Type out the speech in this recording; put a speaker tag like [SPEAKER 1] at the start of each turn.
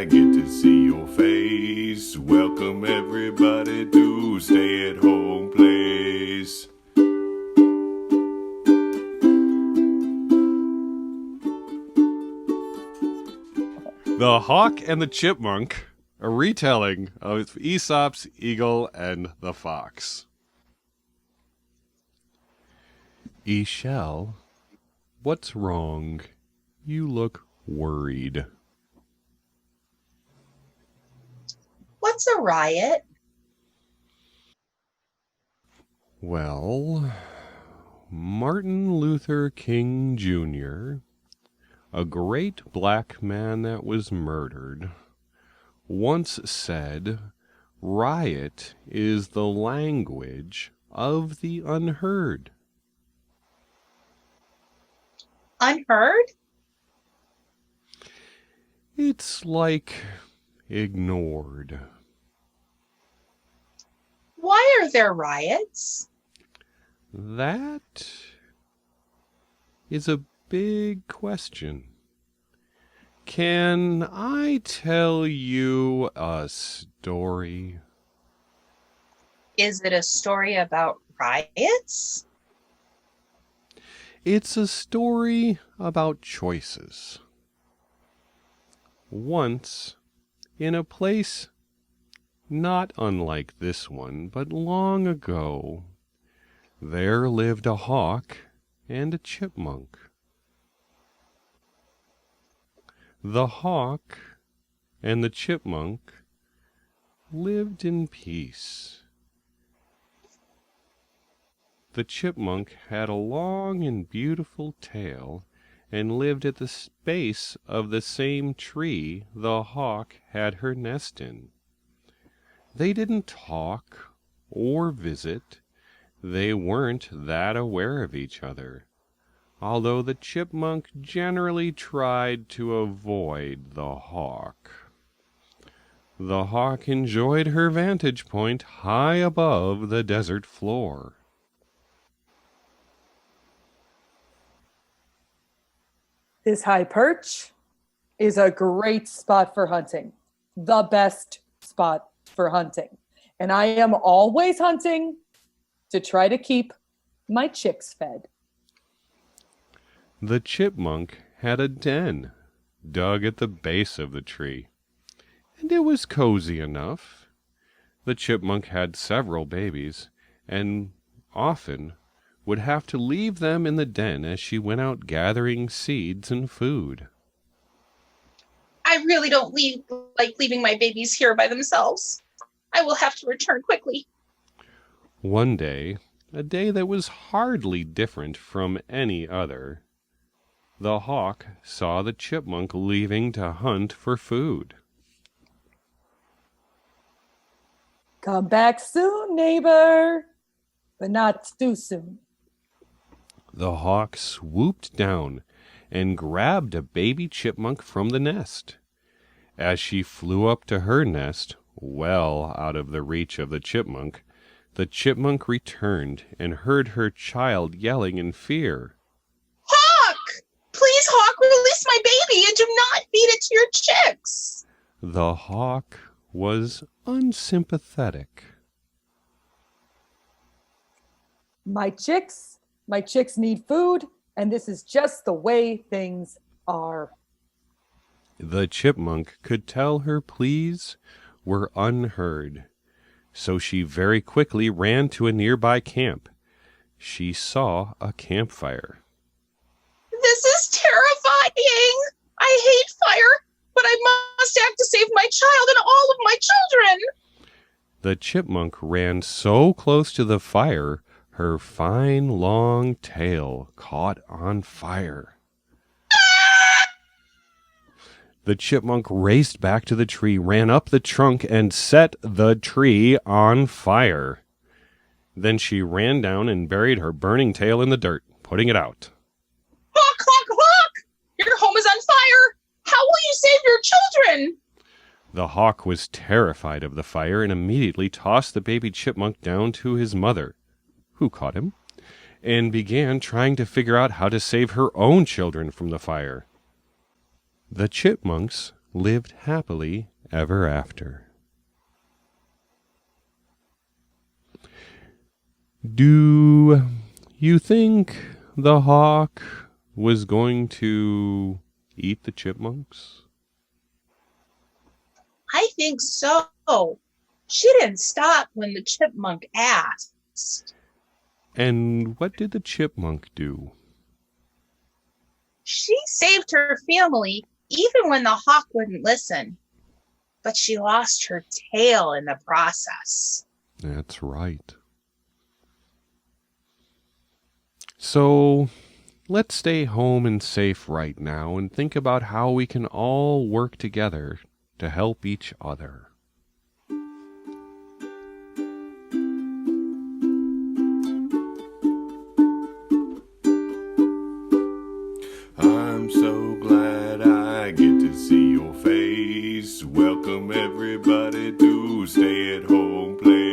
[SPEAKER 1] get to see your face. Welcome everybody to Stay at Home Place. The Hawk and the Chipmunk, a retelling of Aesop's Eagle and the Fox. Eshell, what's wrong? You look worried.
[SPEAKER 2] What's a riot?
[SPEAKER 1] Well, Martin Luther King Jr., a great black man that was murdered, once said, "Riot is the language of the unheard."
[SPEAKER 2] Unheard?
[SPEAKER 1] It's like ignored.
[SPEAKER 2] Why are there riots?
[SPEAKER 1] That is a big question. Can I tell you a story?
[SPEAKER 2] Is it a story about riots?
[SPEAKER 1] It's a story about choices. Once, in a place not unlike this one, but long ago, there lived a hawk and a chipmunk. The hawk and the chipmunk lived in peace. The chipmunk had a long and beautiful tail and lived at the base of the same tree the hawk had her nest in. They didn't talk or visit. They weren't that aware of each other, although the chipmunk generally tried to avoid the hawk. The hawk enjoyed her vantage point high above the desert floor.
[SPEAKER 3] This high perch is a great spot for hunting, the best spot for hunting. And I am always hunting to try to keep my chicks fed.
[SPEAKER 1] The chipmunk had a den dug at the base of the tree, and it was cozy enough. The chipmunk had several babies, and often would have to leave them in the den as she went out gathering seeds and food.
[SPEAKER 2] I really don't like leaving my babies here by themselves. I will have to return quickly.
[SPEAKER 1] One day, a day that was hardly different from any other, the hawk saw the chipmunk leaving to hunt for food.
[SPEAKER 3] Come back soon, neighbor, but not too soon.
[SPEAKER 1] The hawk swooped down and grabbed a baby chipmunk from the nest. As she flew up to her nest, well out of the reach of the chipmunk returned and heard her child yelling in fear.
[SPEAKER 2] Hawk! Please, Hawk, release my baby and do not feed it to your chicks.
[SPEAKER 1] The hawk was unsympathetic.
[SPEAKER 3] My chicks need food, and this is just the way things are.
[SPEAKER 1] The chipmunk could tell her pleas were unheard, so she very quickly ran to a nearby camp. She saw a campfire.
[SPEAKER 2] This is terrifying. I hate fire, but I must act to save my child and all of my children.
[SPEAKER 1] The chipmunk ran so close to the fire, her fine long tail caught on fire. The chipmunk raced back to the tree, ran up the trunk, and set the tree on fire. Then she ran down and buried her burning tail in the dirt, putting it out.
[SPEAKER 2] Hawk, Hawk, Hawk! Your home is on fire! How will you save your children?
[SPEAKER 1] The hawk was terrified of the fire and immediately tossed the baby chipmunk down to his mother, who caught him, and began trying to figure out how to save her own children from the fire. The chipmunks lived happily ever after. Do you think the hawk was going to eat the chipmunks?
[SPEAKER 2] I think so. She didn't stop when the chipmunk asked.
[SPEAKER 1] And what did the chipmunk do?
[SPEAKER 2] She saved her family even when the hawk wouldn't listen. But she lost her tail in the process.
[SPEAKER 1] That's right. So let's stay home and safe right now and think about how we can all work together to help each other.
[SPEAKER 4] I'm so glad I get to see your face. Welcome everybody to Stay at Home Play.